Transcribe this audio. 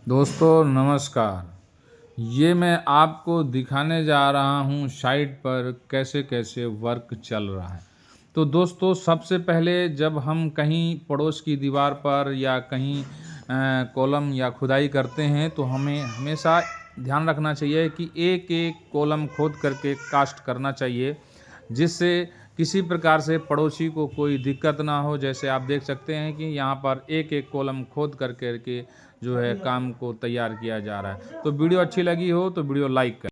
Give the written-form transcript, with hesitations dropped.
दोस्तों नमस्कार। ये मैं आपको दिखाने जा रहा हूँ साइट पर कैसे कैसे वर्क चल रहा है। तो दोस्तों सबसे पहले जब हम कहीं पड़ोस की दीवार पर या कहीं कॉलम या खुदाई करते हैं तो हमें हमेशा ध्यान रखना चाहिए कि एक एक कॉलम खोद करके कास्ट करना चाहिए, जिससे किसी प्रकार से पड़ोसी को कोई दिक्कत ना हो। जैसे आप देख सकते हैं कि यहाँ पर एक एक कॉलम खोद कर के जो है काम को तैयार किया जा रहा है। तो वीडियो अच्छी लगी हो तो वीडियो लाइक करें।